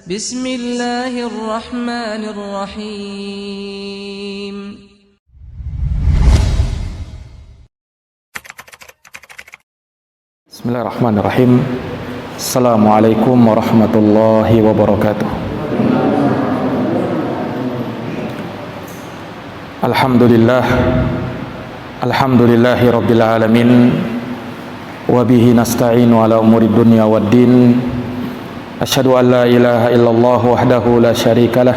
Bismillahirrahmanirrahim. Bismillahirrahmanirrahim. Assalamualaikum warahmatullahi wabarakatuh. Alhamdulillah, alhamdulillahi rabbil alamin, wa bihi nasta'inu ala umuri dunya waddin. Asyhadu an la ilaha illallah wahdahu la syarikalah,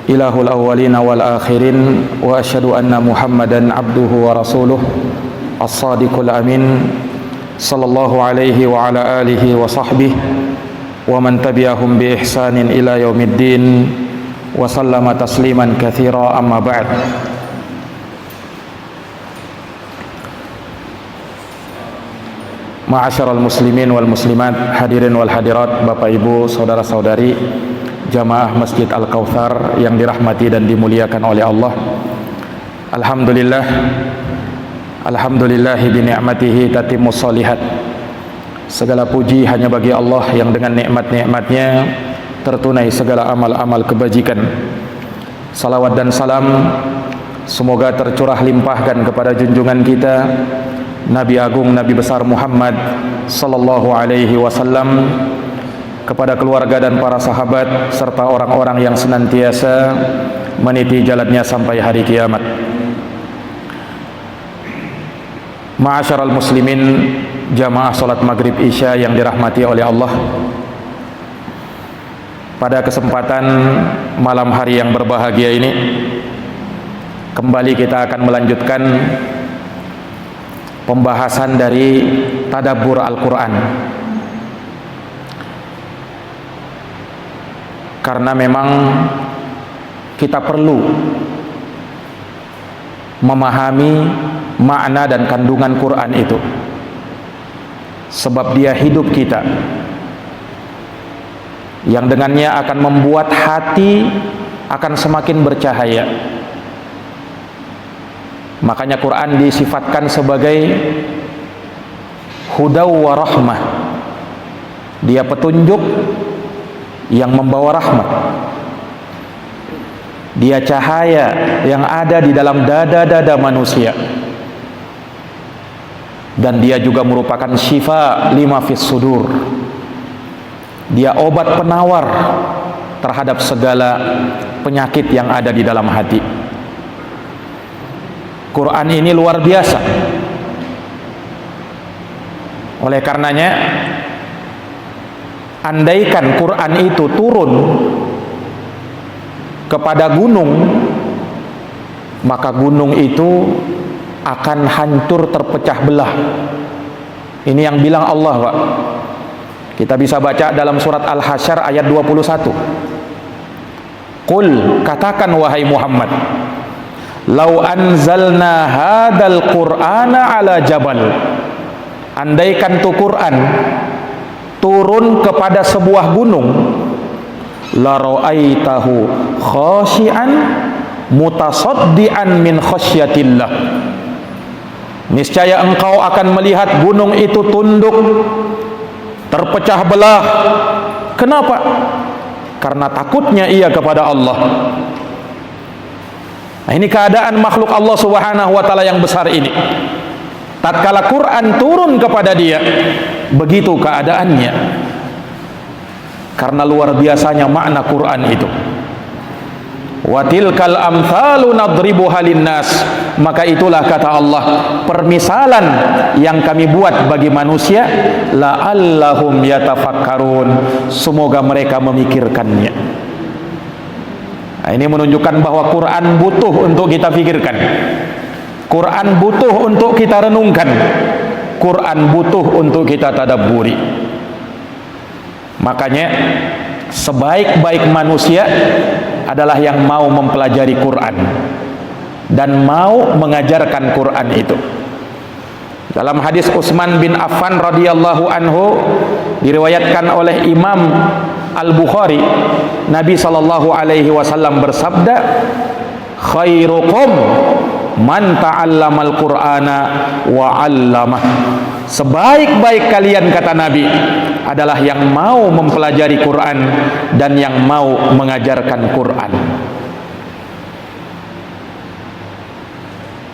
ilahul awwalina wal akhirin, wa asyhadu anna Muhammadan abduhu wa rasuluh, as-sadiqul amin, sallallahu alaihi wa ala alihi wa sahbihi wa man tabi'ahum bi ihsanin ila yaumiddin, wa sallama tasliman katsira, amma ba'd. Ma'asyiral muslimin wal muslimat, hadirin wal hadirat, Bapak Ibu, saudara-saudari jamaah Masjid Al-Kautsar yang dirahmati dan dimuliakan oleh Allah. Alhamdulillah, alhamdulillahi bi ni'matihi tatimmus shalihat. Segala puji hanya bagi Allah yang dengan nikmat-nikmatnya tertunai segala amal-amal kebajikan. Salawat dan salam semoga tercurah limpahkan kepada junjungan kita Nabi Agung, Nabi besar Muhammad sallallahu alaihi wasallam, kepada keluarga dan para sahabat serta orang-orang yang senantiasa meniti jalannya sampai hari kiamat. Ma'asyiral muslimin, jamaah salat maghrib isya yang dirahmati oleh Allah. Pada kesempatan malam hari yang berbahagia ini, kembali kita akan melanjutkan pembahasan dari tadabbur Al-Quran. Karena memang kita perlu memahami makna dan kandungan Quran itu, sebab dia hidup kita, yang dengannya akan membuat hati akan semakin bercahaya. Makanya Quran disifatkan sebagai hudaw wa rahmah. Dia petunjuk yang membawa rahmat. Dia cahaya yang ada di dalam dada-dada manusia. Dan dia juga merupakan syifa lima fis sudur. Dia obat penawar terhadap segala penyakit yang ada di dalam hati. Quran ini luar biasa. Oleh karenanya, andaikan Quran itu turun kepada gunung, maka gunung itu akan hancur, terpecah belah. Ini yang bilang Allah, Pak. Kita bisa baca dalam surat Al-Hasyr ayat 21. Qul, katakan wahai Muhammad, lau anzalna hadal qur'ana ala jabal, andaikan tu Quran turun kepada sebuah gunung, la ra'aitahu khashi'an mutasaddian min khasyatillah, niscaya engkau akan melihat gunung itu tunduk, terpecah belah. Kenapa? Karena takutnya ia kepada Allah. Nah, ini keadaan makhluk Allah subhanahu wa ta'ala yang besar ini. Tatkala Quran turun kepada dia, begitu keadaannya. Karena luar biasanya makna Quran itu. Wa tilkal amthalu nadribuha linnas, maka itulah kata Allah, permisalan yang kami buat bagi manusia, la'allahum yatafakkarun, semoga mereka memikirkannya. Nah, ini menunjukkan bahwa Quran butuh untuk kita pikirkan. Quran butuh untuk kita renungkan. Quran butuh untuk kita tadabburi. Makanya sebaik-baik manusia adalah yang mau mempelajari Quran dan mau mengajarkan Quran itu. Dalam hadis Utsman bin Affan radhiyallahu anhu, diriwayatkan oleh Imam Al-Bukhari, Nabi sallallahu alaihi wasallam bersabda, khairukum man ta'allamal Qur'ana wa 'allamah. Sebaik-baik kalian, kata Nabi, adalah yang mau mempelajari Quran dan yang mau mengajarkan Quran.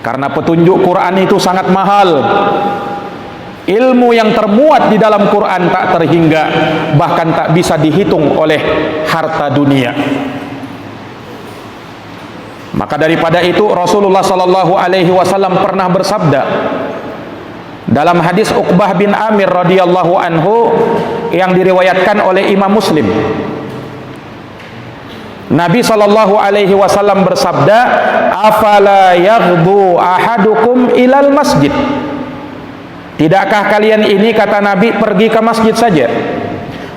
Karena petunjuk Quran itu sangat mahal. Ilmu yang termuat di dalam Quran tak terhingga, bahkan tak bisa dihitung oleh harta dunia. Maka daripada itu Rasulullah sallallahu alaihi wasallam pernah bersabda dalam hadis Uqbah bin Amir radhiyallahu anhu yang diriwayatkan oleh Imam Muslim. Nabi sallallahu alaihi wasallam bersabda, "Afala yaghdu ahadukum ilal masjid?" Tidakkah kalian ini, kata Nabi, pergi ke masjid saja,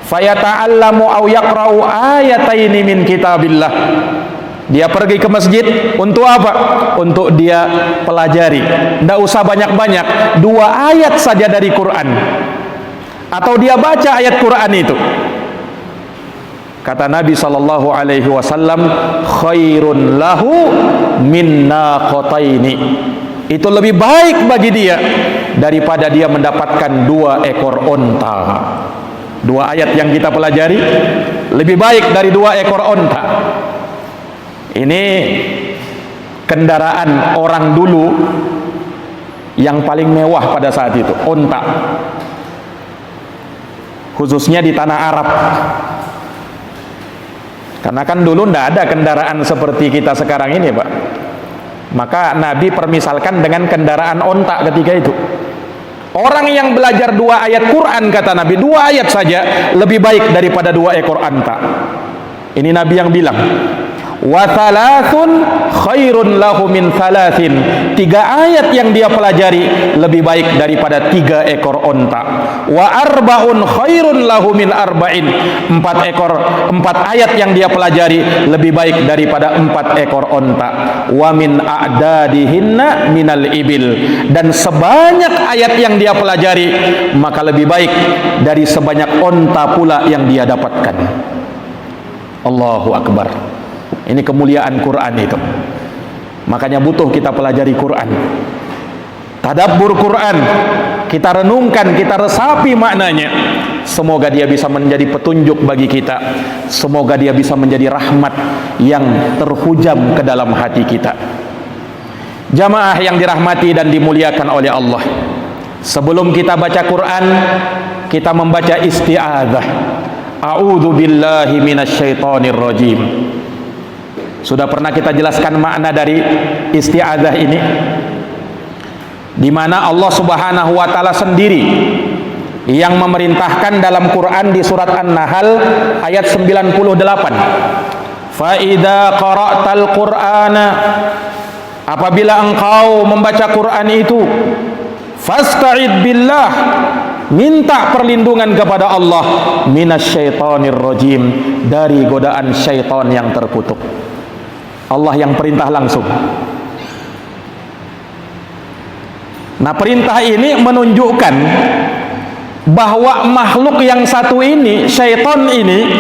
fayata'allamu aw yaqra'u ayataini min kitabillah. Dia pergi ke masjid untuk apa? Untuk dia pelajari. Tidak usah banyak-banyak, 2 ayat saja dari Quran, atau dia baca ayat Quran itu. Kata Nabi sallallahu alaihi wasallam, khairun lahu min naqataini. Itu lebih baik bagi dia daripada dia mendapatkan 2 ekor onta. 2 ayat yang kita pelajari lebih baik dari 2 ekor onta. Ini kendaraan orang dulu yang paling mewah pada saat itu, onta. Khususnya di tanah Arab. Karena kan dulu tidak ada kendaraan seperti kita sekarang ini, Pak. Maka Nabi permisalkan dengan kendaraan onta ketika itu. Orang yang belajar 2 ayat Quran, kata Nabi, 2 ayat saja lebih baik daripada 2 ekor onta. Ini Nabi yang bilang. Wa thalathun khairun lahu min thalathin. 3 ayat yang dia pelajari lebih baik daripada 3 ekor onta. Wa arba'un khairun lahu min arba'in. 4 ayat yang dia pelajari lebih baik daripada 4 ekor onta. Wa min a'dadihinna minal ibil. Dan sebanyak ayat yang dia pelajari maka lebih baik dari sebanyak onta pula yang dia dapatkan. Allahu Akbar. Ini kemuliaan Quran itu. Makanya butuh kita pelajari Quran, tadabbur Quran, kita renungkan, kita resapi maknanya. Semoga dia bisa menjadi petunjuk bagi kita. Semoga dia bisa menjadi rahmat yang terhujam ke dalam hati kita. Jamaah yang dirahmati dan dimuliakan oleh Allah, sebelum kita baca Quran, kita membaca isti'adzah. A'udzu billahi minasyaitonir rajim. Sudah pernah kita jelaskan makna dari isti'adzah ini, di mana Allah Subhanahu wa taala sendiri yang memerintahkan dalam Quran di surat An-Nahl ayat 98. Fa idza qara'tal Qur'ana, apabila engkau membaca Quran itu, fasta'id billah, minta perlindungan kepada Allah, minasyaitonir rajim, dari godaan syaitan yang terkutuk. Allah yang perintah langsung. Nah, perintah ini menunjukkan bahwa makhluk yang satu ini, syaitan ini,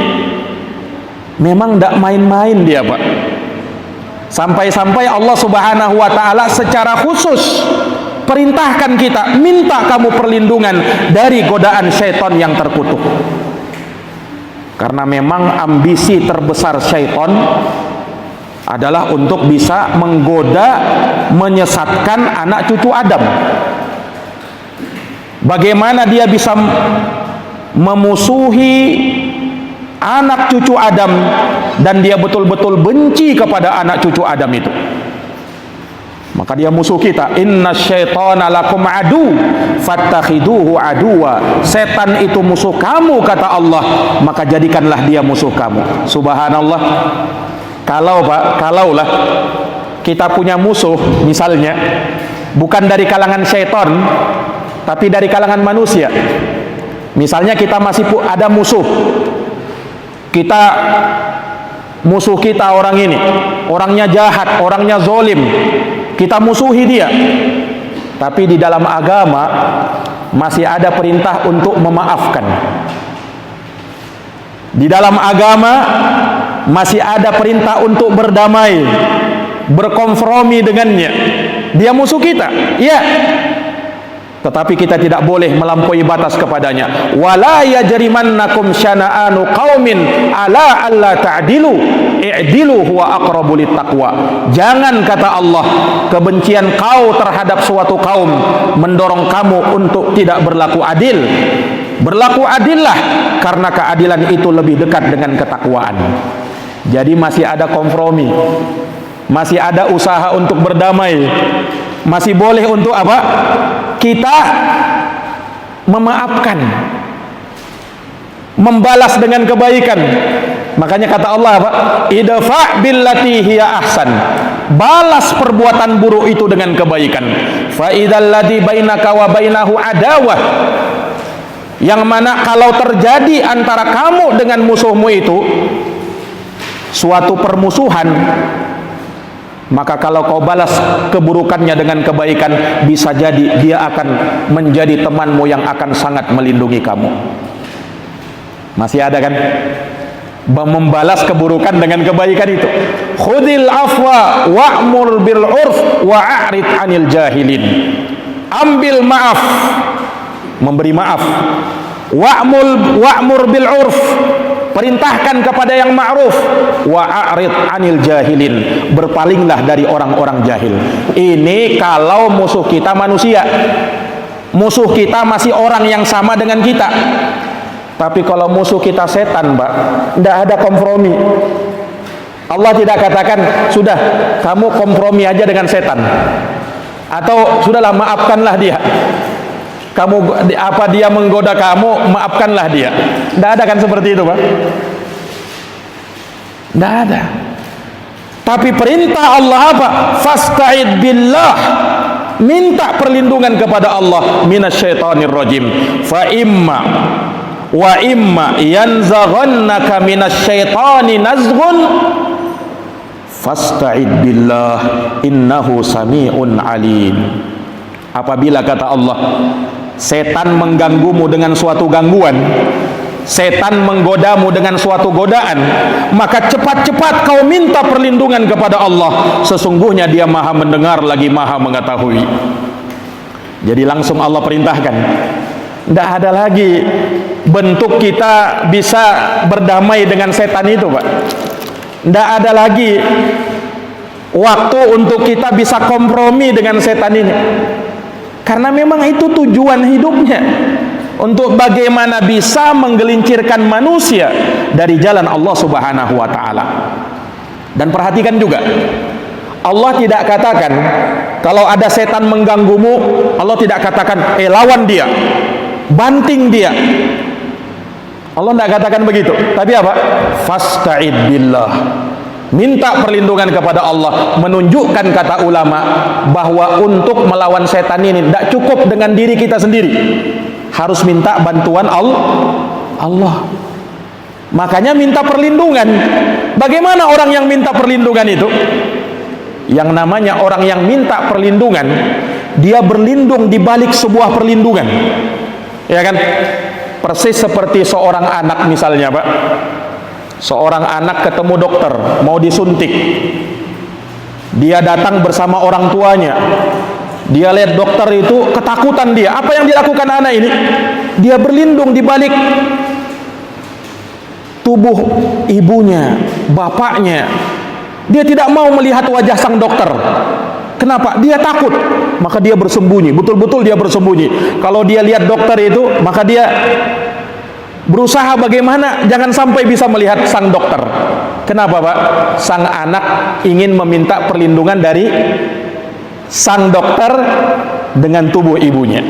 memang tidak main-main dia, Pak. Sampai-sampai Allah Subhanahu wa taala secara khusus perintahkan kita, minta kamu perlindungan dari godaan syaitan yang terkutuk. Karena memang ambisi terbesar syaitan adalah untuk bisa menggoda, menyesatkan anak cucu Adam. Bagaimana dia bisa memusuhi anak cucu Adam dan dia betul-betul benci kepada anak cucu Adam itu. Maka dia musuh kita. Inna syaitana lakum adu fattakhiduhu aduwa. Setan itu musuh kamu, kata Allah, maka jadikanlah dia musuh kamu. Subhanallah. Kalaulah kita punya musuh, misalnya bukan dari kalangan syaitan, tapi dari kalangan manusia. Misalnya kita masih ada musuh, musuh kita orang ini, orangnya jahat, orangnya zolim, kita musuhi dia. Tapi di dalam agama masih ada perintah untuk memaafkan. Di dalam agama masih ada perintah untuk berdamai, berkompromi dengannya. Dia musuh kita, iya. tetapi kita tidak boleh melampaui batas kepadanya. Wala yajrimannakum syana'anu qaumin ala alla ta'dilu i'dilu huwa aqrabu littaqwa. Jangan, kata Allah, kebencian kau terhadap suatu kaum mendorong kamu untuk tidak berlaku adil. Berlaku adillah, karena keadilan itu lebih dekat dengan ketakwaan. Jadi masih ada kompromi, masih ada usaha untuk berdamai, masih boleh untuk apa? Kita memaafkan, membalas dengan kebaikan. Makanya kata Allah apa? Idfa' billati hiya ahsan. Balas perbuatan buruk itu dengan kebaikan. Fa idzal ladzi bainaka wa bainahu adawah. Yang mana kalau terjadi antara kamu dengan musuhmu itu suatu permusuhan, maka kalau kau balas keburukannya dengan kebaikan, bisa jadi dia akan menjadi temanmu yang akan sangat melindungi kamu. Masih ada kan? Membalas keburukan dengan kebaikan itu. Khudil afwa wa'mur bil urf wa'arid 'anil jahilin. Ambil maaf, memberi maaf. Wa'mur bil urf, perintahkan kepada yang ma'ruf. Wa'arid 'anil jahilin, berpalinglah dari orang-orang jahil. Ini kalau musuh kita manusia. Musuh kita masih orang yang sama dengan kita. Tapi kalau musuh kita setan, Mbak, tidak ada kompromi. Allah tidak katakan, sudah kamu kompromi aja dengan setan, atau sudahlah maafkanlah dia. Kamu apa dia menggoda kamu, maafkanlah dia. Tidak ada kan seperti itu, Pak? Tidak ada. Tapi perintah Allah apa? Fasta'id billah, minta perlindungan kepada Allah minasyaitonir rajim. Fa imma yanzaghannaka minasyaitani nazghun fasta'id billah innahu sami'un alim. Apabila, kata Allah, setan mengganggumu dengan suatu gangguan, setan menggodamu dengan suatu godaan, maka cepat-cepat kau minta perlindungan kepada Allah. Sesungguhnya dia maha mendengar lagi maha mengetahui. Jadi langsung Allah perintahkan. Tidak ada lagi bentuk kita bisa berdamai dengan setan itu, Pak. Tidak ada lagi waktu untuk kita bisa kompromi dengan setan ini. Karena memang itu tujuan hidupnya, untuk bagaimana bisa menggelincirkan manusia dari jalan Allah Subhanahu wa taala. Dan perhatikan juga, Allah tidak katakan kalau ada setan mengganggumu, Allah tidak katakan lawan dia, banting dia. Allah tidak katakan begitu. Tapi apa? Fasta'id billah, minta perlindungan kepada Allah. Menunjukkan, kata ulama, bahwa untuk melawan setan ini tidak cukup dengan diri kita sendiri, harus minta bantuan Allah. Makanya minta perlindungan. Bagaimana orang yang minta perlindungan itu? Yang namanya orang yang minta perlindungan, dia berlindung di balik sebuah perlindungan, ya kan? Persis seperti seorang anak misalnya, Pak. Seorang anak ketemu dokter, mau disuntik. Dia datang bersama orang tuanya. Dia lihat dokter itu, ketakutan dia. Apa yang dilakukan anak ini? Dia berlindung di balik tubuh ibunya, bapaknya. Dia tidak mau melihat wajah sang dokter. Kenapa? Dia takut. Maka dia bersembunyi, betul-betul dia bersembunyi. Kalau dia lihat dokter itu, maka dia berusaha bagaimana jangan sampai bisa melihat sang dokter. Kenapa, Pak? Sang anak ingin meminta perlindungan dari sang dokter dengan tubuh ibunya,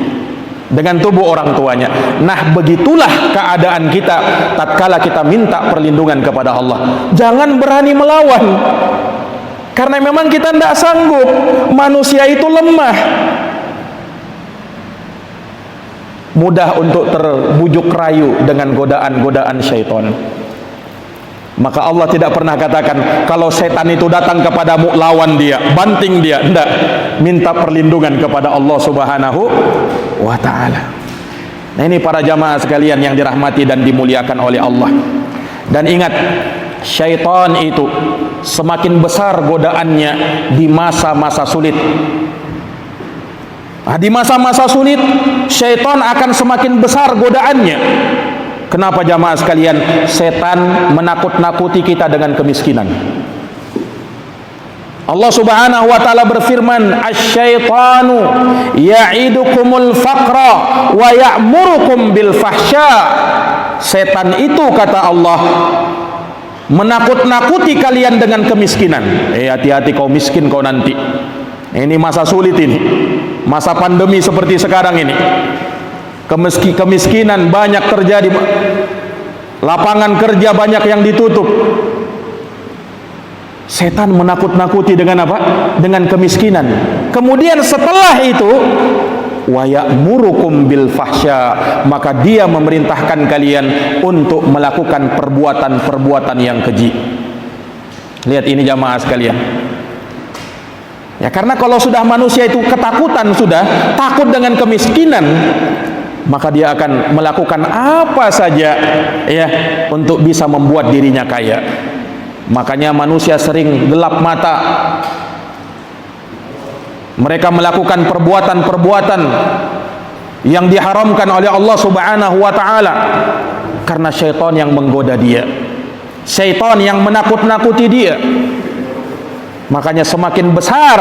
dengan tubuh orang tuanya. Nah, begitulah keadaan kita tatkala kita minta perlindungan kepada Allah. Jangan berani melawan, karena memang kita tidak sanggup. Manusia itu lemah, mudah untuk terbujuk rayu dengan godaan-godaan syaitan. Maka Allah tidak pernah katakan kalau setan itu datang kepadamu, lawan dia, banting dia. Tidak. Minta perlindungan kepada Allah Subhanahu wa ta'ala. Nah, ini para jamaah sekalian yang dirahmati dan dimuliakan oleh Allah. Dan ingat, syaitan itu semakin besar godaannya di masa-masa sulit. Nah, di masa-masa sulit, syaitan akan semakin besar godaannya. Kenapa jamaah sekalian? Setan menakut-nakuti kita dengan kemiskinan. Allah Subhanahu wa taala berfirman, "Asy-syaitanu ya'idukumul faqra wa ya'murukum bil fahsya." Setan itu, kata Allah, menakut-nakuti kalian dengan kemiskinan. Hati-hati kau miskin kau nanti. Ini masa sulit ini. Masa pandemi seperti sekarang ini. Kemiskinan banyak terjadi. Lapangan kerja banyak yang ditutup. Setan menakut-nakuti dengan apa? Dengan kemiskinan. Kemudian setelah itu, wa ya'murukum bil fahsya, maka dia memerintahkan kalian untuk melakukan perbuatan-perbuatan yang keji. Lihat ini jamaah sekalian. Ya, karena kalau sudah manusia itu ketakutan, sudah takut dengan kemiskinan, maka dia akan melakukan apa saja ya untuk bisa membuat dirinya kaya. Makanya manusia sering gelap mata. Mereka melakukan perbuatan-perbuatan yang diharamkan oleh Allah Subhanahu wa taala karena syaitan yang menggoda dia. Syaitan yang menakut-nakuti dia. Makanya semakin besar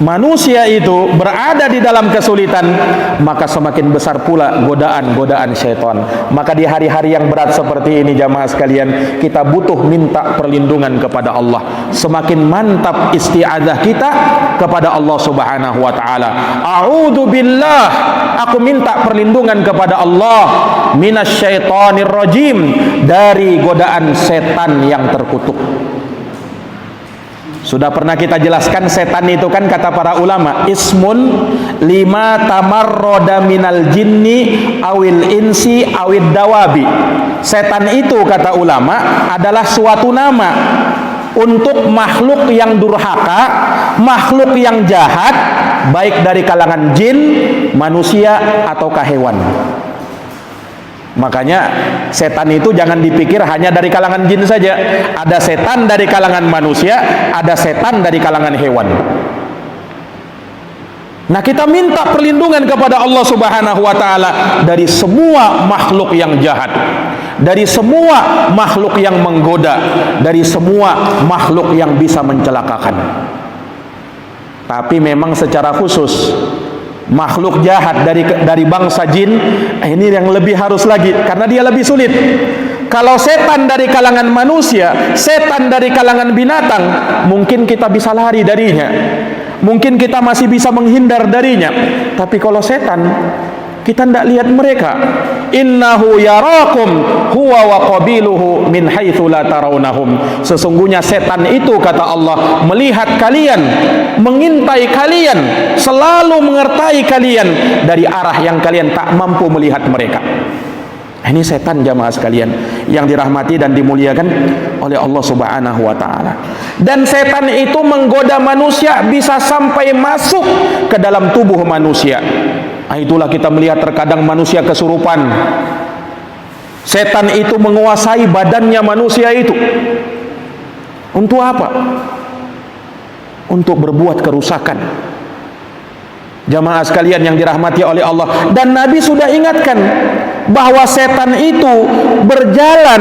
manusia itu berada di dalam kesulitan, maka semakin besar pula godaan-godaan syaitan. Maka di hari-hari yang berat seperti ini jamaah sekalian, kita butuh minta perlindungan kepada Allah. Semakin mantap isti'adzah kita kepada Allah Subhanahu wa taala. A'udzu billah, aku minta perlindungan kepada Allah minasyaitonir rajim, dari godaan setan yang terkutuk. Sudah pernah kita jelaskan, setan itu kan kata para ulama, ismun lima tamarroda minal jinni awil insi awid dawabi. Setan itu kata ulama adalah suatu nama untuk makhluk yang durhaka, makhluk yang jahat, baik dari kalangan jin, manusia ataukah hewan. Makanya setan itu jangan dipikir hanya dari kalangan jin saja. Ada setan dari kalangan manusia, ada setan dari kalangan hewan. Nah, kita minta perlindungan kepada Allah Subhanahu wa taala dari semua makhluk yang jahat, dari semua makhluk yang menggoda, dari semua makhluk yang bisa mencelakakan. Tapi memang secara khusus makhluk jahat dari bangsa jin ini yang lebih harus lagi, karena dia lebih sulit. Kalau setan dari kalangan manusia, setan dari kalangan binatang, mungkin kita bisa lari darinya, mungkin kita masih bisa menghindar darinya. Tapi kalau setan, kita tidak lihat mereka. Innahu yarakum huwa wa qabiluhu min haitsu la tarawnahum. Sesungguhnya setan itu kata Allah melihat kalian, mengintai kalian, selalu mengertai kalian dari arah yang kalian tak mampu melihat mereka. Ini setan jamaah sekalian yang dirahmati dan dimuliakan oleh Allah Subhanahu wa taala. Dan setan itu menggoda manusia bisa sampai masuk ke dalam tubuh manusia. Nah, itulah kita melihat terkadang manusia kesurupan. Setan itu menguasai badannya manusia itu. Untuk apa? Untuk berbuat kerusakan. Jamaah sekalian yang dirahmati oleh Allah. Dan Nabi sudah ingatkan bahwa setan itu berjalan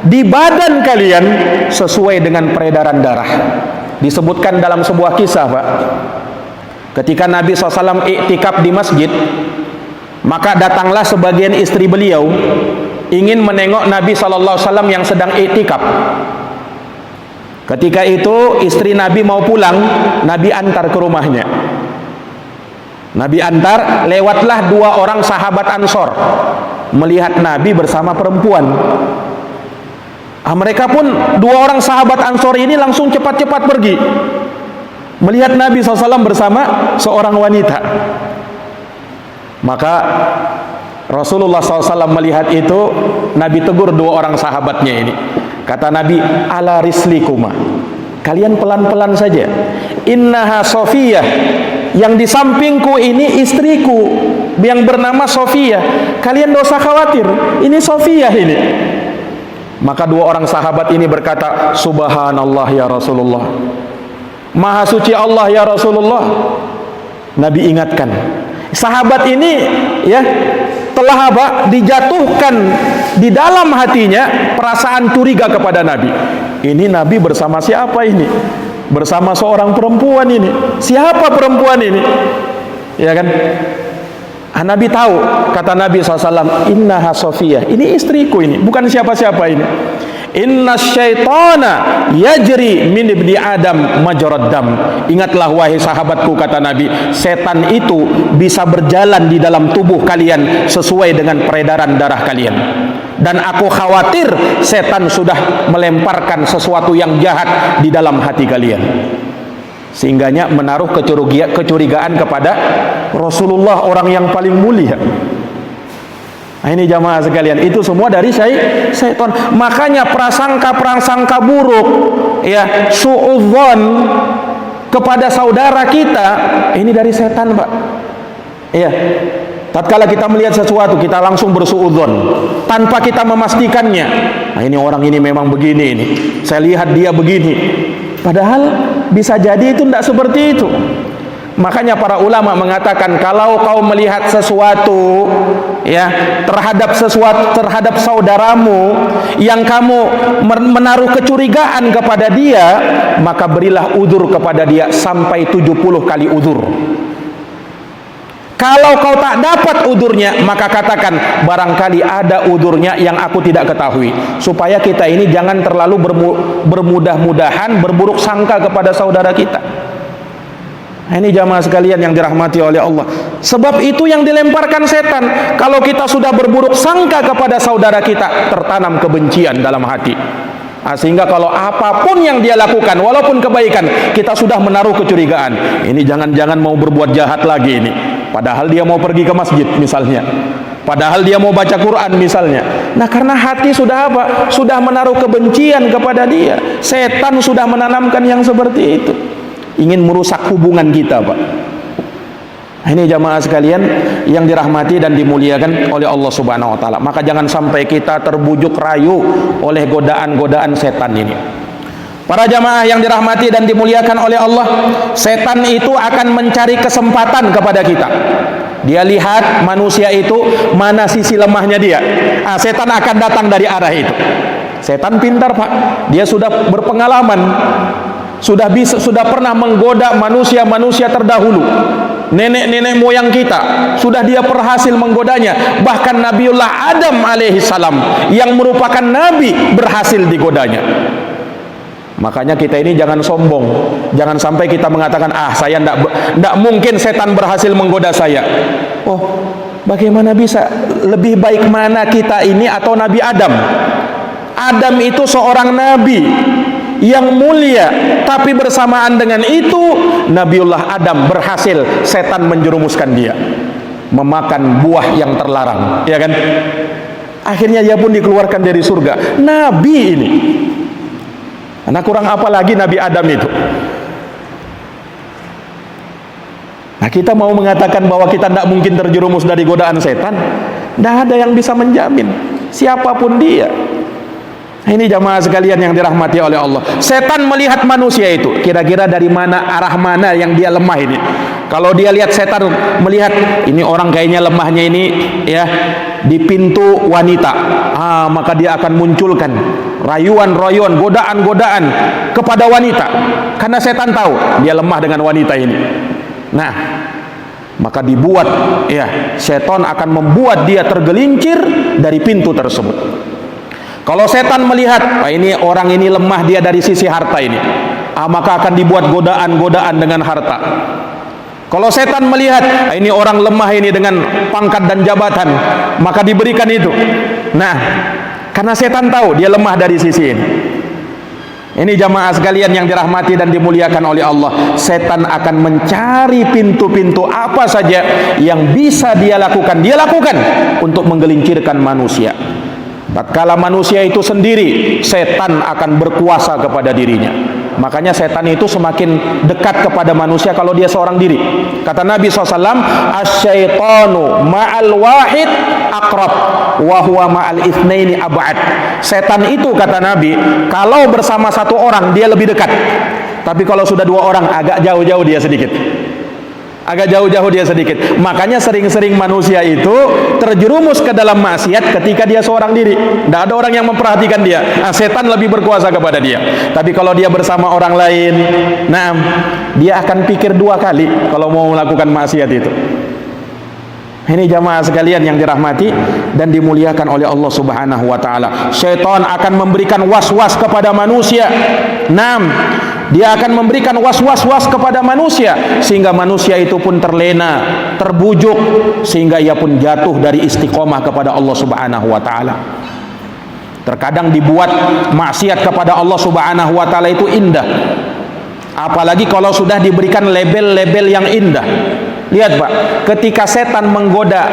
di badan kalian sesuai dengan peredaran darah. Disebutkan dalam sebuah kisah, Pak. Ketika Nabi SAW iktikaf di masjid, maka datanglah sebagian istri beliau ingin menengok Nabi SAW yang sedang iktikaf. Ketika itu istri Nabi mau pulang, Nabi antar ke rumahnya. Nabi antar, lewatlah dua orang sahabat Ansor melihat Nabi bersama perempuan. Mereka pun, dua orang sahabat Ansor ini langsung cepat-cepat pergi melihat Nabi SAW bersama seorang wanita. Maka Rasulullah SAW melihat itu, Nabi tegur dua orang sahabatnya ini. Kata Nabi, ala rislikuma, kalian pelan-pelan saja. Innaha Sofiyah, yang di sampingku ini istriku yang bernama Sofiyah. Kalian tidak usah khawatir, ini Sofiyah ini. Maka dua orang sahabat ini berkata, subhanallah ya Rasulullah, maha suci Allah ya Rasulullah, Nabi ingatkan. Sahabat ini ya telah dijatuhkan di dalam hatinya perasaan curiga kepada Nabi. Ini Nabi bersama siapa ini? Bersama seorang perempuan ini. Siapa perempuan ini? Ya kan? Nabi tahu, kata Nabi SAW, innaha Sofiyah, ini istriku ini, bukan siapa-siapa ini. Inna syaitana yajri min ibni Adam majrad dam. Ingatlah wahai sahabatku, kata Nabi, setan itu bisa berjalan di dalam tubuh kalian sesuai dengan peredaran darah kalian. Dan aku khawatir setan sudah melemparkan sesuatu yang jahat di dalam hati kalian, sehingganya menaruh kecurigaan kepada Rasulullah, orang yang paling mulia. Nah, ini jamaah sekalian, itu semua dari syaitan. Makanya prasangka buruk, ya, suudzon kepada saudara kita, ini dari setan, Pak. Iya. Tatkala kita melihat sesuatu, kita langsung bersuudzon tanpa kita memastikannya. Nah, ini orang ini memang begini ini. Saya lihat dia begini. Padahal bisa jadi itu tidak seperti itu. Makanya para ulama mengatakan, kalau kau melihat sesuatu ya terhadap saudaramu yang kamu menaruh kecurigaan kepada dia, maka berilah udzur kepada dia sampai 70 kali udzur. Kalau kau tak dapat udzurnya, maka katakan barangkali ada udzurnya yang aku tidak ketahui, supaya kita ini jangan terlalu bermudah-mudahan berburuk sangka kepada saudara kita. Nah, ini jamaah sekalian yang dirahmati oleh Allah. Sebab itu yang dilemparkan setan. Kalau kita sudah berburuk sangka kepada saudara kita, tertanam kebencian dalam hati. Sehingga kalau apapun yang dia lakukan, walaupun kebaikan, kita sudah menaruh kecurigaan. Ini jangan-jangan mau berbuat jahat lagi ini. Padahal dia mau pergi ke masjid misalnya. Padahal dia mau baca Quran misalnya. Nah, karena hati sudah apa? Sudah menaruh kebencian kepada dia. Setan sudah menanamkan yang seperti itu. Ingin merusak hubungan kita, Pak. Ini jamaah sekalian yang dirahmati dan dimuliakan oleh Allah Subhanahu wa taala. Maka jangan sampai kita terbujuk rayu oleh godaan-godaan setan ini. Para jamaah yang dirahmati dan dimuliakan oleh Allah, setan itu akan mencari kesempatan kepada kita. Dia lihat manusia itu mana sisi lemahnya dia. Setan akan datang dari arah itu. Setan pintar, Pak. Dia sudah berpengalaman. Sudah pernah menggoda manusia-manusia terdahulu. Nenek-nenek moyang kita sudah dia berhasil menggodanya. Bahkan Nabiullah Adam alaihissalam yang merupakan nabi berhasil digodanya. Makanya kita ini jangan sombong. Jangan sampai kita mengatakan, saya tidak mungkin setan berhasil menggoda saya. Oh, bagaimana bisa? Lebih baik mana kita ini atau Nabi Adam? Adam itu seorang nabi yang mulia, tapi bersamaan dengan itu Nabiullah Adam berhasil setan menjerumuskan dia memakan buah yang terlarang, ya kan? Akhirnya dia pun dikeluarkan dari surga. Nabi ini, nah kurang apa lagi Nabi Adam itu? Nah, kita mau mengatakan bahwa kita tidak mungkin terjerumus dari godaan setan? Tidak ada yang bisa menjamin, siapapun dia. Ini jamaah sekalian yang dirahmati oleh Allah. Setan melihat manusia itu, kira-kira dari mana, arah mana yang dia lemah ini. Kalau dia lihat, setan melihat ini orang kayaknya lemahnya ini ya di pintu wanita, maka dia akan munculkan rayuan-rayuan, godaan-godaan kepada wanita. Karena setan tahu dia lemah dengan wanita ini. Nah, maka dibuat ya, setan akan membuat dia tergelincir dari pintu tersebut. Kalau setan melihat, ini orang ini lemah dia dari sisi harta ini, maka akan dibuat godaan-godaan dengan harta. Kalau setan melihat, ini orang lemah ini dengan pangkat dan jabatan, maka diberikan itu. Nah, karena setan tahu dia lemah dari sisi ini. Ini jamaah sekalian yang dirahmati dan dimuliakan oleh Allah. Setan akan mencari pintu-pintu apa saja yang bisa dia lakukan untuk menggelincirkan manusia. Tatkala manusia itu sendiri, setan akan berkuasa kepada dirinya. Makanya setan itu semakin dekat kepada manusia kalau dia seorang diri. Kata Nabi SAW, asyaitanu ma'al wahid aqrab wa huwa ma'al itsnaini ab'ad. Setan itu, kata Nabi, kalau bersama satu orang dia lebih dekat, tapi kalau sudah dua orang agak jauh-jauh dia sedikit. agak jauh-jauh dia sedikit. Makanya sering-sering manusia itu terjerumus ke dalam maksiat ketika dia seorang diri. Tidak ada orang yang memperhatikan dia. Setan lebih berkuasa kepada dia. Tapi kalau dia bersama orang lain, nah, dia akan pikir dua kali kalau mau melakukan maksiat itu. Ini jamaah sekalian yang dirahmati dan dimuliakan oleh Allah Subhanahu wa taala. Syaitan akan memberikan was-was kepada manusia. Dia akan memberikan was-was kepada manusia sehingga manusia itu pun terlena, terbujuk sehingga ia pun jatuh dari istiqomah kepada Allah Subhanahu wa taala. Terkadang dibuat maksiat kepada Allah Subhanahu wa taala itu indah. Apalagi kalau sudah diberikan label-label yang indah. Lihat Pak, ketika setan menggoda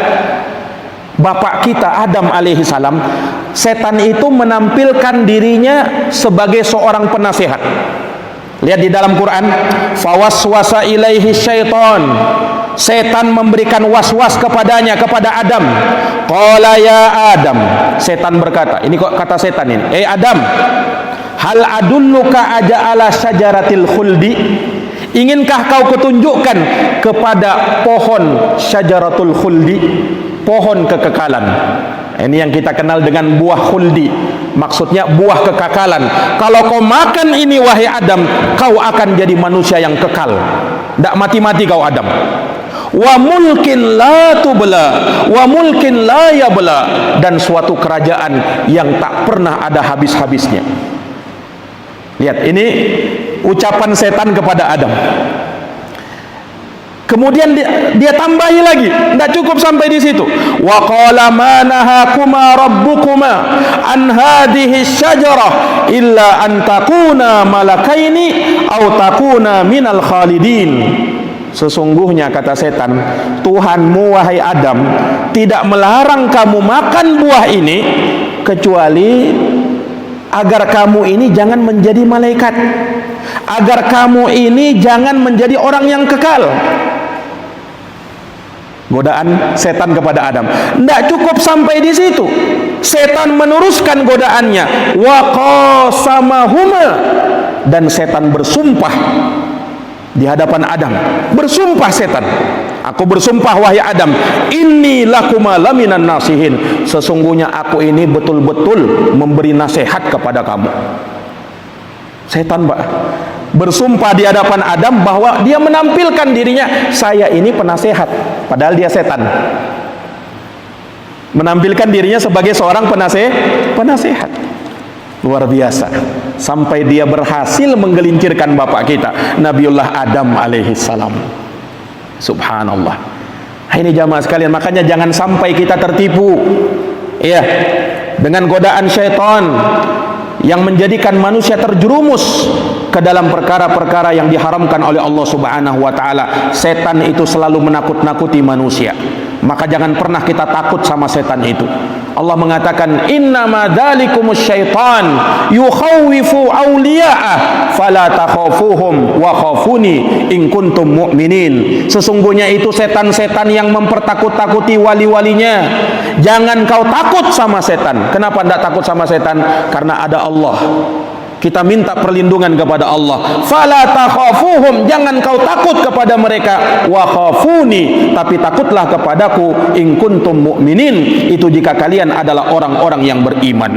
bapak kita Adam alaihi salam, setan itu menampilkan dirinya sebagai seorang penasehat. Lihat di dalam Quran, fawaswasa ilaihi syaitan. Setan memberikan was-was kepadanya, kepada Adam. Qala ya Adam. Setan berkata, ini kok kata setan ini, Adam, hal adulluka aja ala syajaratil khuldi. Inginkah kau ketunjukkan kepada pohon syajaratul khuldi, pohon kekekalan. Ini yang kita kenal dengan buah khuldi, maksudnya buah kekekalan. Kalau kau makan ini wahai Adam, kau akan jadi manusia yang kekal, tidak mati-mati kau Adam. Wa mulkin la tubla, wa mulkin la yabla, dan suatu kerajaan yang tak pernah ada habis-habisnya. Lihat, ini ucapan setan kepada Adam. Kemudian dia tambahi lagi, tidak cukup sampai di situ. Wa qala ma nahakuma rabbukuma an hadhihi syajarah illa an takuna malakaini aw takuna minal khalidin. Sesungguhnya kata setan, Tuhanmu wahai Adam tidak melarang kamu makan buah ini kecuali agar kamu ini jangan menjadi malaikat, agar kamu ini jangan menjadi orang yang kekal. Godaan setan kepada Adam. Tidak cukup sampai di situ. Setan meneruskan godaannya. Wa qasamahuma, dan setan bersumpah di hadapan Adam. Bersumpah setan, aku bersumpah wahai Adam, inni lakuma laminan nasihin. Sesungguhnya aku ini betul-betul memberi nasihat kepada kamu. Setan Pak bersumpah di hadapan Adam bahwa dia menampilkan dirinya, saya ini penasehat, padahal dia setan. Menampilkan dirinya sebagai seorang penasehat. Luar biasa. Sampai dia berhasil menggelincirkan bapak kita Nabiullah Adam alaihi salam. Subhanallah. Ini jamaah sekalian, makanya jangan sampai kita tertipu ya dengan godaan syaitan yang menjadikan manusia terjerumus ke dalam perkara-perkara yang diharamkan oleh Allah Subhanahu wa taala. Setan itu selalu menakut-nakuti manusia. Maka jangan pernah kita takut sama setan itu. Allah mengatakan, innama dzalikumus syaitan yukhawwifu awliya'ah fala takhafuhum wa khafuni in kuntum mu'minin. Sesungguhnya itu setan-setan yang mempertakut-takuti wali-walinya. Jangan kau takut sama setan. Kenapa tidak takut sama setan? Karena ada Allah. Kita minta perlindungan kepada Allah. Fala takhafuhum, jangan kau takut kepada mereka. Wa khafuni, tapi takutlah kepadaku. In kuntum mu'minin, itu jika kalian adalah orang-orang yang beriman.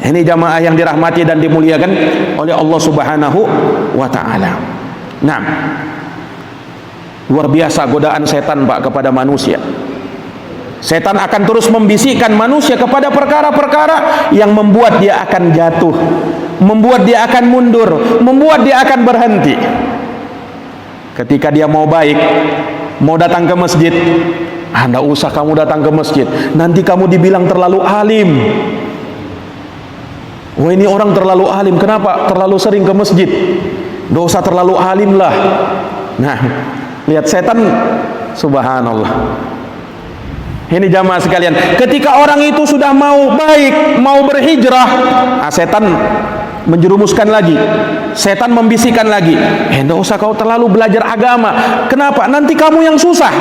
Ini jamaah yang dirahmati dan dimuliakan oleh Allah Subhanahu wa taala. Nah, luar biasa godaan setan Pak kepada manusia. Setan akan terus membisikkan manusia kepada perkara-perkara yang membuat dia akan jatuh, membuat dia akan mundur, membuat dia akan berhenti. Ketika dia mau baik, mau datang ke masjid, tidak usah kamu datang ke masjid, nanti kamu dibilang terlalu alim. Wah, ini orang terlalu alim, kenapa? Terlalu sering ke masjid. Tidak usah terlalu alim lah. Nah, lihat setan, subhanallah. Ini jamaah sekalian, ketika orang itu sudah mau baik, mau berhijrah, setan menjerumuskan lagi. Setan membisikkan lagi, tidak usah kau terlalu belajar agama. Kenapa? Nanti kamu yang susah.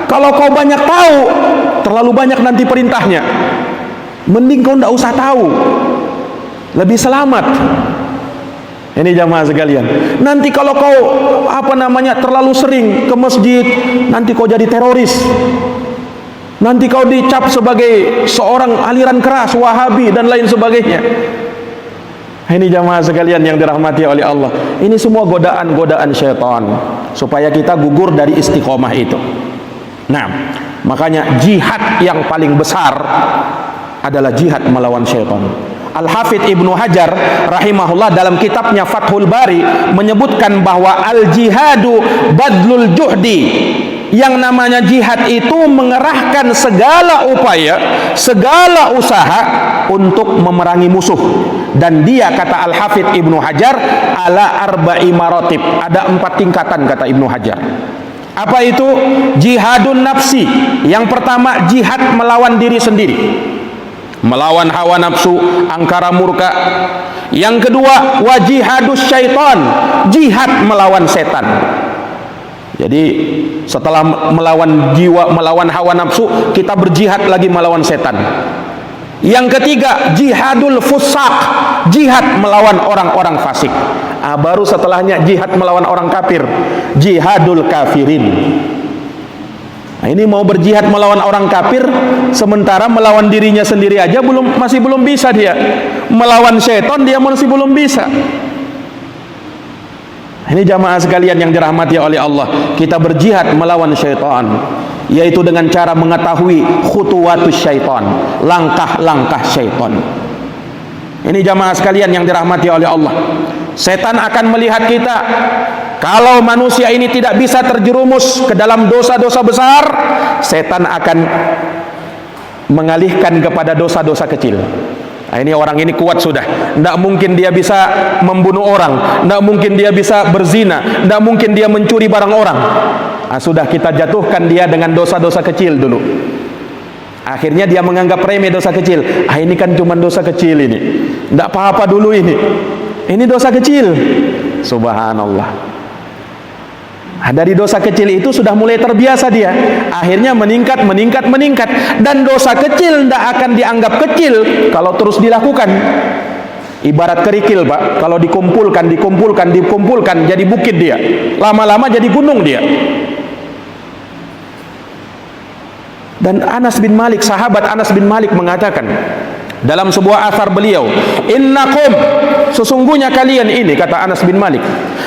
Kalau kau banyak tahu, terlalu banyak nanti perintahnya. Mending kau tidak usah tahu, lebih selamat. Ini jamaah sekalian. Nanti kalau kau terlalu sering ke masjid, nanti kau jadi teroris. Nanti kau dicap sebagai seorang aliran keras, Wahabi dan lain sebagainya. Ini jamaah sekalian yang dirahmati oleh Allah. Ini semua godaan-godaan syaitan supaya kita gugur dari istiqomah itu. Nah, makanya jihad yang paling besar adalah jihad melawan syaitan. Al-Hafidh Ibnu Hajar rahimahullah dalam kitabnya Fathul Bari menyebutkan bahwa al-jihadu badlul juhdi. Yang namanya jihad itu mengerahkan segala upaya, segala usaha untuk memerangi musuh. Dan dia, kata Al-Hafidh Ibnu Hajar, ala arba'i maratib, ada 4 tingkatan, kata Ibnu Hajar. Apa itu? Jihadun nafsi. Yang pertama, jihad melawan diri sendiri, melawan hawa nafsu, angkara murka. Yang kedua, wajihadus syaitan, jihad melawan setan. Jadi setelah melawan jiwa, melawan hawa nafsu, kita berjihad lagi melawan setan. Yang ketiga, jihadul fusaq, jihad melawan orang-orang fasik. Baru setelahnya jihad melawan orang kafir, jihadul kafirin. Nah, ini mau berjihad melawan orang kafir, sementara melawan dirinya sendiri aja masih belum bisa dia. Melawan syaitan dia masih belum bisa. Ini jamaah sekalian yang dirahmati oleh Allah, kita berjihad melawan syaitan, yaitu dengan cara mengetahui khutuwatus syaitan, langkah-langkah syaitan. Ini jamaah sekalian yang dirahmati oleh Allah. Setan akan melihat kita, kalau manusia ini tidak bisa terjerumus ke dalam dosa-dosa besar, setan akan mengalihkan kepada dosa-dosa kecil. Nah, ini orang ini kuat sudah, tidak mungkin dia bisa membunuh orang, tidak mungkin dia bisa berzina, tidak mungkin dia mencuri barang orang. Nah, sudah kita jatuhkan dia dengan dosa-dosa kecil dulu. Akhirnya dia menganggap remeh dosa kecil. Ini kan cuma dosa kecil ini, tidak apa-apa dulu ini dosa kecil. Subhanallah. Dari dosa kecil itu sudah mulai terbiasa dia, akhirnya meningkat, dan dosa kecil tidak akan dianggap kecil kalau terus dilakukan. Ibarat kerikil, Pak, kalau dikumpulkan jadi bukit dia, lama-lama jadi gunung dia. Dan Anas bin Malik, sahabat Anas bin Malik mengatakan dalam sebuah athar beliau, innakum, sesungguhnya kalian ini, kata Anas bin Malik,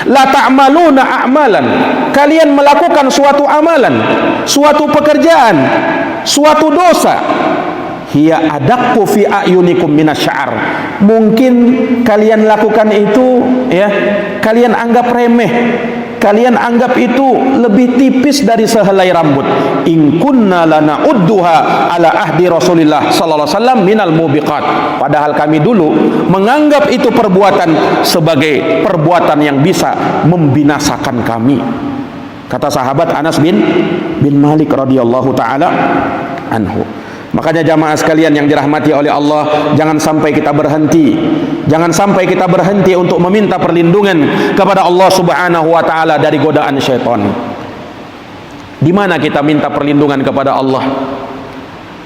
la ta'maluna a'malan, kalian melakukan suatu amalan, suatu pekerjaan, suatu dosa, hiya adaqqu fi a'yunikum minasy'ar, mungkin kalian lakukan itu ya, kalian anggap remeh, kalian anggap itu lebih tipis dari sehelai rambut. In kunna lana'udduha ala ahdi Rasulillah sallallahu alaihi wasallam minal mubiqat. Padahal kami dulu menganggap itu perbuatan sebagai perbuatan yang bisa membinasakan kami. Kata sahabat Anas bin Malik radhiyallahu taala anhu. Makanya jamaah sekalian yang dirahmati oleh Allah, jangan sampai kita berhenti. Jangan sampai kita berhenti untuk meminta perlindungan kepada Allah Subhanahu wa taala dari godaan syaitan. Di mana kita minta perlindungan kepada Allah?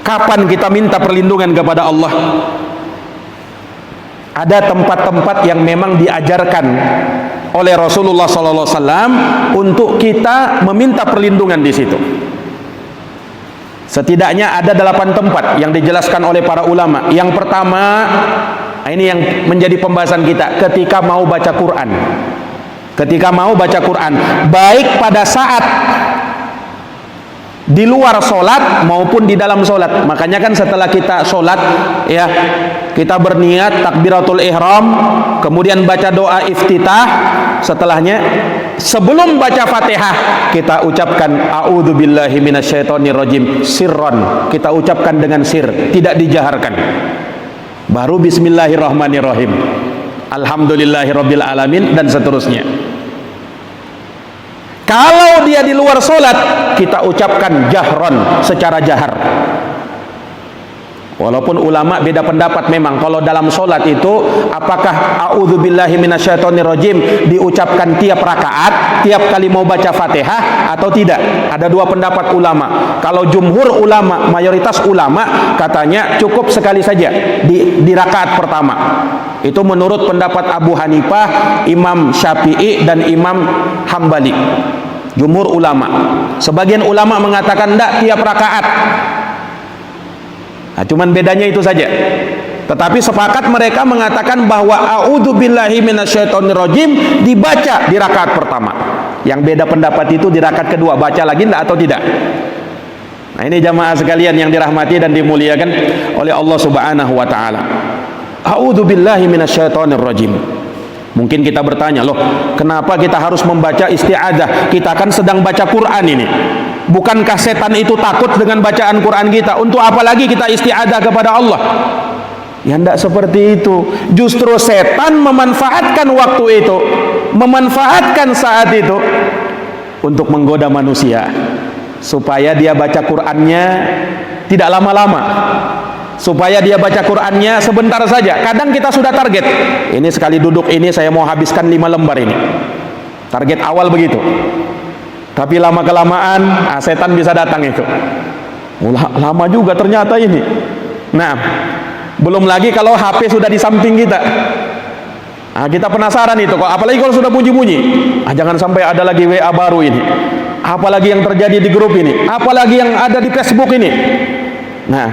Kapan kita minta perlindungan kepada Allah? Ada tempat-tempat yang memang diajarkan oleh Rasulullah sallallahu alaihi wasallam untuk kita meminta perlindungan di situ. Setidaknya ada 8 tempat yang dijelaskan oleh para ulama. Yang pertama, ini yang menjadi pembahasan kita, ketika mau baca Quran. Ketika mau baca Quran, baik pada saat di luar sholat maupun di dalam sholat. Makanya kan setelah kita sholat ya, kita berniat takbiratul ihram, kemudian baca doa iftitah, setelahnya sebelum baca Fatihah kita ucapkan a'udzubillahi minasyaitonirrajim sirron, kita ucapkan dengan sir, tidak dijaharkan. Baru bismillahirrahmanirrahim, alhamdulillahirabbil alamin, dan seterusnya. Kalau dia di luar sholat, kita ucapkan jahron, secara jahar. Walaupun ulama beda pendapat memang kalau dalam sholat itu apakah a'udzubillahi minasyaitonirrajim diucapkan tiap rakaat, tiap kali mau baca Fatihah atau tidak. Ada dua pendapat ulama. Kalau jumhur ulama, mayoritas ulama katanya cukup sekali saja di rakaat pertama. Itu menurut pendapat Abu Hanifah, Imam Syafi'i dan Imam Hambali. Jumhur ulama. Sebagian ulama mengatakan tidak, tiap rakaat. Nah, cuman bedanya itu saja. Tetapi sepakat mereka mengatakan bahwa a'udzubillahi minasyaitonirrajim dibaca di rakaat pertama. Yang beda pendapat itu di rakaat kedua, baca lagi enggak atau tidak. Nah, ini jamaah sekalian yang dirahmati dan dimuliakan oleh Allah Subhanahu wa taala. A'udzubillahi minasyaitonirrajim. Mungkin kita bertanya, loh, kenapa kita harus membaca isti'adzah? Kita kan sedang baca Quran ini. Bukankah setan itu takut dengan bacaan Quran kita? Untuk apa lagi kita isti'adzah kepada Allah? Ya tidak seperti itu. Justru setan memanfaatkan waktu itu, memanfaatkan saat itu untuk menggoda manusia supaya dia baca Qurannya tidak lama-lama, supaya dia baca Qurannya sebentar saja. Kadang kita sudah target, ini sekali duduk ini saya mau habiskan 5 lembar ini. Target awal begitu. Tapi lama-kelamaan setan bisa datang itu. Lama juga ternyata ini. Nah, belum lagi kalau HP sudah di samping kita. Kita penasaran itu kok, apalagi kalau sudah bunyi-bunyi. Jangan sampai ada lagi WA baru ini. Apalagi yang terjadi di grup ini, apalagi yang ada di Facebook ini. Nah,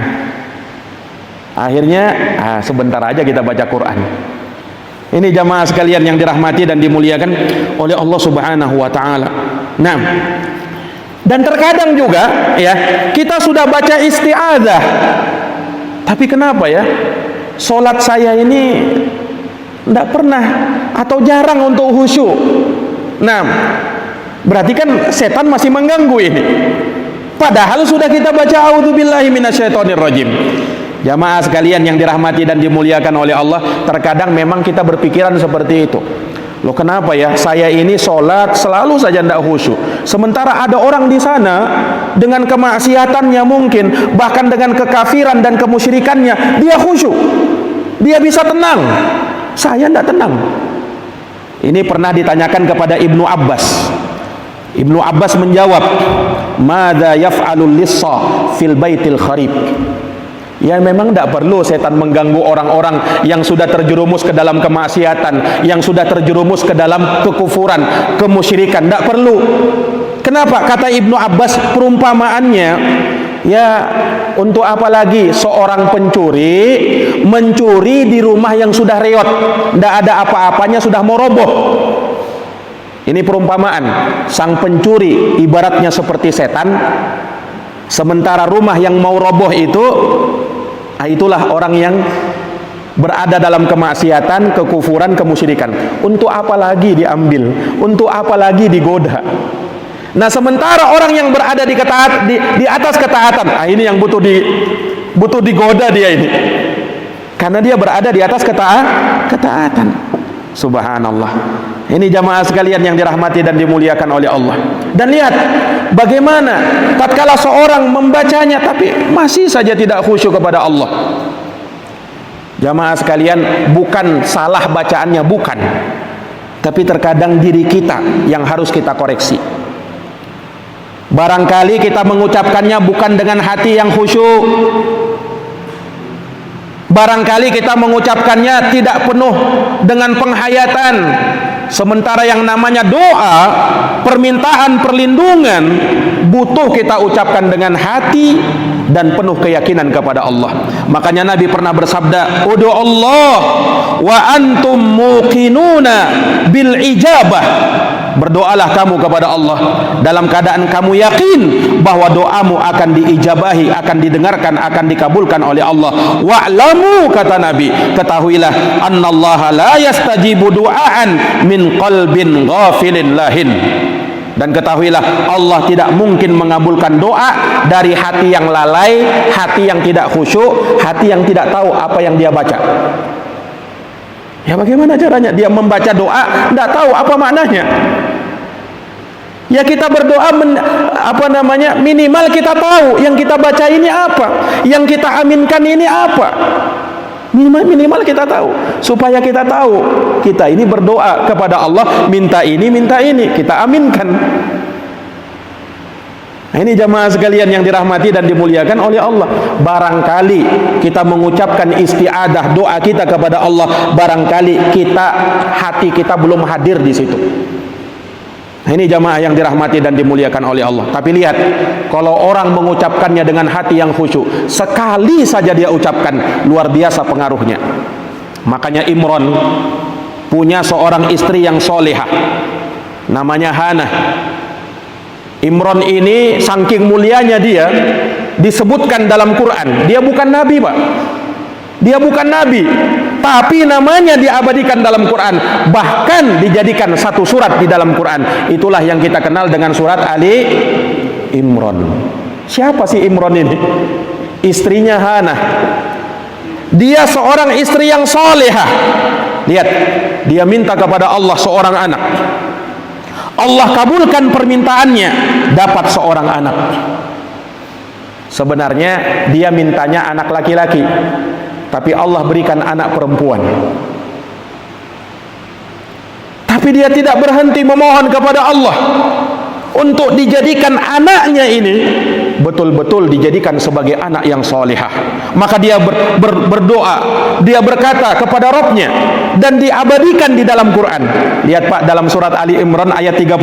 akhirnya sebentar aja kita baca Quran. Ini jamaah sekalian yang dirahmati dan dimuliakan oleh Allah Subhanahu wa taala. Nah, dan terkadang juga ya, kita sudah baca isti'adzah. Tapi kenapa ya? Salat saya ini tidak pernah atau jarang untuk khusyuk. Nah, berarti kan setan masih mengganggu ini. Padahal sudah kita baca a'udzubillahi minasyaitonirrajim. Jamaah sekalian yang dirahmati dan dimuliakan oleh Allah, terkadang memang kita berpikiran seperti itu. Loh, kenapa ya saya ini sholat selalu saja tidak khusyuk, sementara ada orang di sana dengan kemaksiatannya mungkin, bahkan dengan kekafiran dan kemusyrikannya, dia khusyuk, dia bisa tenang, saya tidak tenang. Ini pernah ditanyakan kepada Ibnu Abbas. Ibnu Abbas menjawab, "Madza yaf'alul lissa fil baitil kharib?" Ya, memang tidak perlu setan mengganggu orang-orang yang sudah terjerumus ke dalam kemaksiatan, yang sudah terjerumus ke dalam kekufuran, kemusyrikan. Tidak perlu. Kenapa? Kata Ibnu Abbas, perumpamaannya, ya untuk apa lagi seorang pencuri mencuri di rumah yang sudah reot, tidak ada apa-apanya, sudah mau roboh. Ini perumpamaan. Sang pencuri ibaratnya seperti setan, sementara rumah yang mau roboh itu, itulah orang yang berada dalam kemaksiatan, kekufuran, kemusyrikan. Untuk apa lagi diambil? Untuk apa lagi digoda? Nah, sementara orang yang berada di atas ketaatan, ini yang butuh digoda dia ini. Karena dia berada di atas ketaatan. Subhanallah. Ini jamaah sekalian yang dirahmati dan dimuliakan oleh Allah. Dan lihat bagaimana tatkala seorang membacanya tapi masih saja tidak khusyuk kepada Allah. Jamaah sekalian, bukan salah bacaannya, bukan. Tapi terkadang diri kita yang harus kita koreksi. Barangkali kita mengucapkannya bukan dengan hati yang khusyuk. Barangkali kita mengucapkannya tidak penuh dengan penghayatan. Sementara yang namanya doa, permintaan perlindungan, butuh kita ucapkan dengan hati dan penuh keyakinan kepada Allah. Makanya Nabi pernah bersabda, "Udu Allah wa antum muqinuna bil ijabah." Berdoalah kamu kepada Allah dalam keadaan kamu yakin bahwa doamu akan diijabahi, akan didengarkan, akan dikabulkan oleh Allah. Wa'lamu, kata Nabi, ketahuilah annallaha la yastajibu du'aan min qalbin ghafilin lahin. Dan ketahuilah Allah tidak mungkin mengabulkan doa dari hati yang lalai, hati yang tidak khusyuk, hati yang tidak tahu apa yang dia baca. Ya bagaimana caranya dia membaca doa tidak tahu apa maknanya? Ya kita berdoa minimal kita tahu yang kita baca ini apa, yang kita aminkan ini apa. Minimal kita tahu, supaya kita tahu kita ini berdoa kepada Allah, minta ini, kita aminkan. Nah, ini jamaah sekalian yang dirahmati dan dimuliakan oleh Allah. Barangkali kita mengucapkan isti'adah, doa kita kepada Allah, barangkali hati kita belum hadir di situ. Nah, ini jamaah yang dirahmati dan dimuliakan oleh Allah. Tapi lihat, kalau orang mengucapkannya dengan hati yang khusyuk, sekali saja dia ucapkan, luar biasa pengaruhnya. Makanya Imran punya seorang istri yang solehah, namanya Hana. Imran ini saking mulianya dia, disebutkan dalam Quran, dia bukan nabi, Pak. Dia bukan nabi, tapi namanya diabadikan dalam Quran, bahkan dijadikan satu surat di dalam Quran. Itulah yang kita kenal dengan surat Ali Imran. Siapa sih Imran ini? Istrinya Hana. Dia seorang istri yang solehah. Lihat, dia minta kepada Allah seorang anak. Allah kabulkan permintaannya, dapat seorang anak. Sebenarnya dia mintanya anak laki-laki, tapi Allah berikan anak perempuan. Tapi dia tidak berhenti memohon kepada Allah untuk dijadikan anaknya ini betul-betul dijadikan sebagai anak yang solehah. Maka dia berdoa, dia berkata kepada Rabbnya, dan diabadikan di dalam Quran. Lihat Pak, dalam surat Ali Imran ayat 36,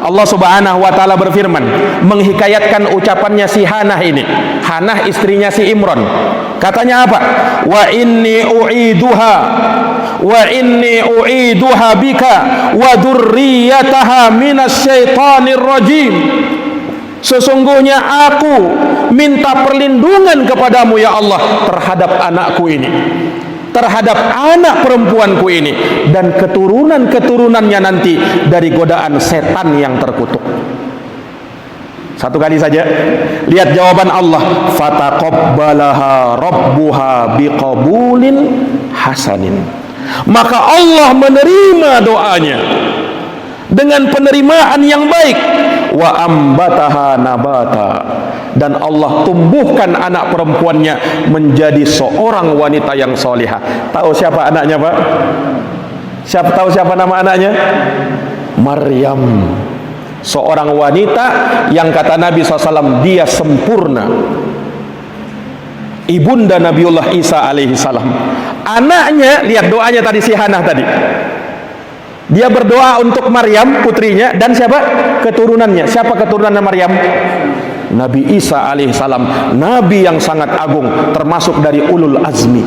Allah subhanahu wa ta'ala berfirman, menghikayatkan ucapannya si Hanah ini. Hanah istrinya si Imran. Katanya apa? Wa inni u'iduha bika wa dzurriyyataha minasyaitonir rajim. Sesungguhnya aku minta perlindungan kepadamu ya Allah terhadap anakku ini, terhadap anak perempuanku ini, dan keturunan-keturunannya nanti dari godaan setan yang terkutuk. Satu kali saja. Lihat jawaban Allah, fataqabbalaha rabbuha biqabulin hasanin. Maka Allah menerima doanya dengan penerimaan yang baik. Wa ambataha nabata, dan Allah tumbuhkan anak perempuannya menjadi seorang wanita yang solihah. Tahu siapa anaknya, Pak? Tahu siapa nama anaknya? Maryam. Seorang wanita yang kata Nabi SAW dia sempurna, ibunda Nabiullah Isa alaihi salam. Anaknya, lihat doanya tadi si Hanah tadi. Dia berdoa untuk Maryam putrinya dan siapa? Keturunannya. Siapa keturunannya Maryam? Nabi Isa alaihissalam, nabi yang sangat agung, termasuk dari ulul azmi.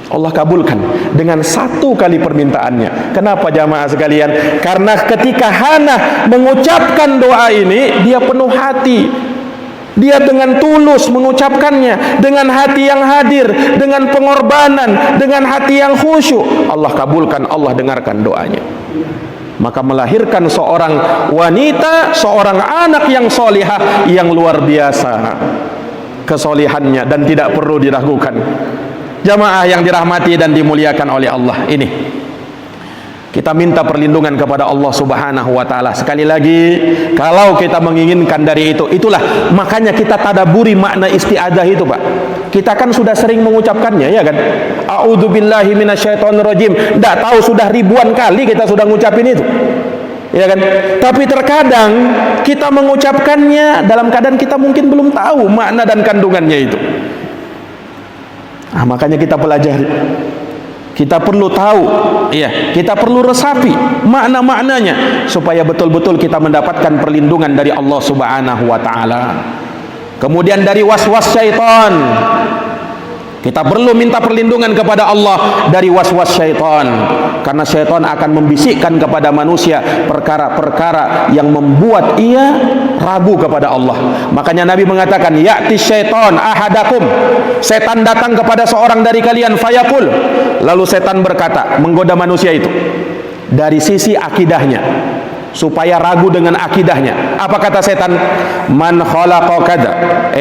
Allah kabulkan dengan satu kali permintaannya. Kenapa jamaah sekalian? Karena ketika Hana mengucapkan doa ini, dia penuh hati. Dia dengan tulus mengucapkannya, dengan hati yang hadir, dengan pengorbanan, dengan hati yang khusyuk. Allah kabulkan, Allah dengarkan doanya. Maka melahirkan seorang wanita, seorang anak yang solihah, yang luar biasa kesolihannya dan tidak perlu diragukan. Jamaah yang dirahmati dan dimuliakan oleh Allah, ini kita minta perlindungan kepada Allah subhanahu wa ta'ala. Sekali lagi, kalau kita menginginkan dari itu, itulah makanya kita tadaburi makna isti'adzah itu, Pak. Kita kan sudah sering mengucapkannya, ya kan? A'udzubillahi minasyaitonirrajim. Tidak tahu sudah ribuan kali kita sudah ngucapin itu, ya kan? Tapi terkadang kita mengucapkannya dalam keadaan kita mungkin belum tahu makna dan kandungannya itu. Makanya kita pelajari. Kita perlu tahu, ya, kita perlu resapi makna-maknanya supaya betul-betul kita mendapatkan perlindungan dari Allah Subhanahu wa taala. Kemudian dari was-was syaitan. Kita perlu minta perlindungan kepada Allah dari was-was syaitan, karena syaitan akan membisikkan kepada manusia perkara-perkara yang membuat ia ragu kepada Allah. Makanya Nabi mengatakan, ya'ti syaitan ahadakum, setan datang kepada seorang dari kalian, fayaqul, lalu setan berkata, menggoda manusia itu dari sisi akidahnya, supaya ragu dengan akidahnya. Apa kata setan? Man khalaqa kadza,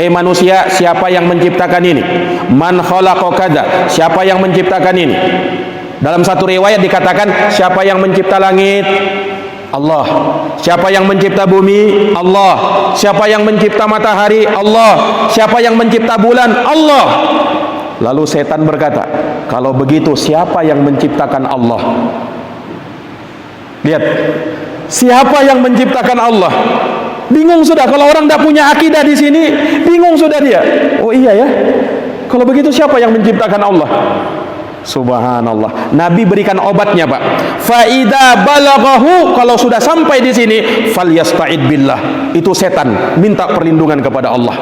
manusia, siapa yang menciptakan ini? Man khalaqa kadza, siapa yang menciptakan ini? Dalam satu riwayat dikatakan, siapa yang mencipta langit? Allah. Siapa yang mencipta bumi? Allah. Siapa yang mencipta matahari? Allah. Siapa yang mencipta bulan? Allah. Lalu setan berkata, kalau begitu siapa yang menciptakan Allah? Lihat, siapa yang menciptakan Allah? Bingung sudah. Kalau orang tidak punya akidah di sini, bingung sudah dia. Oh iya ya, kalau begitu siapa yang menciptakan Allah? Subhanallah. Nabi berikan obatnya, Pak. Faida balaghahu, kalau sudah sampai di sini, falyasta'id billah. Itu setan minta perlindungan kepada Allah.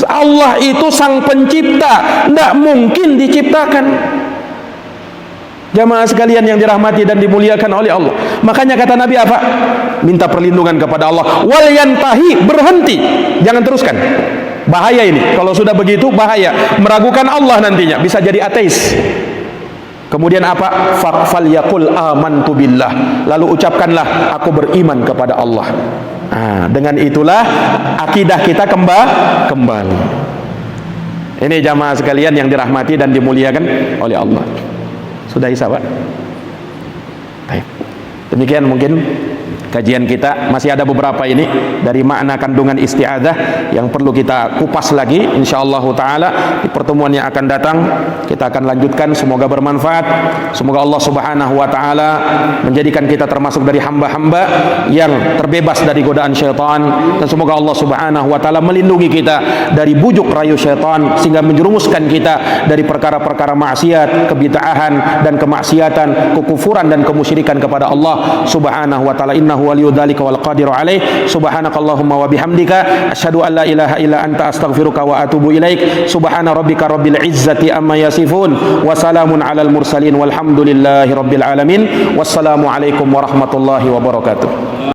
Allah itu sang pencipta, tidak mungkin diciptakan. Jamaah sekalian yang dirahmati dan dimuliakan oleh Allah. Makanya kata Nabi apa? Minta perlindungan kepada Allah. Wal yantahi, berhenti, jangan teruskan. Bahaya ini, kalau sudah begitu bahaya, meragukan Allah nantinya, bisa jadi ateis. Kemudian apa? Falyaqul amantu billah. Lalu ucapkanlah, aku beriman kepada Allah. Nah, dengan itulah akidah kita kembali. Ini jamaah sekalian yang dirahmati dan dimuliakan oleh Allah. Sudah isa, Pak? Baik. Demikian mungkin kajian kita, masih ada beberapa ini dari makna kandungan isti'adzah yang perlu kita kupas lagi. Insyaallah taala di pertemuan yang akan datang kita akan lanjutkan. Semoga bermanfaat. Semoga Allah Subhanahu wa taala menjadikan kita termasuk dari hamba-hamba yang terbebas dari godaan syaitan, dan semoga Allah Subhanahu wa taala melindungi kita dari bujuk rayu syaitan sehingga menjerumuskan kita dari perkara-perkara maksiat, kebid'ahan dan kemaksiatan, kekufuran dan kemusyrikan kepada Allah Subhanahu wa taala. Innahu waliyu dzalika wal qadiru alaih. Subhanakallahumma wa bihamdika asyhadu an la ilaha illa anta astaghfiruka wa atubu ilaik. Subhana rabbika rabbil izzati amma yasifun wa salamun alal mursalin walhamdulillahi rabbil alamin. Wassalamu alaikum warahmatullahi wabarakatuh.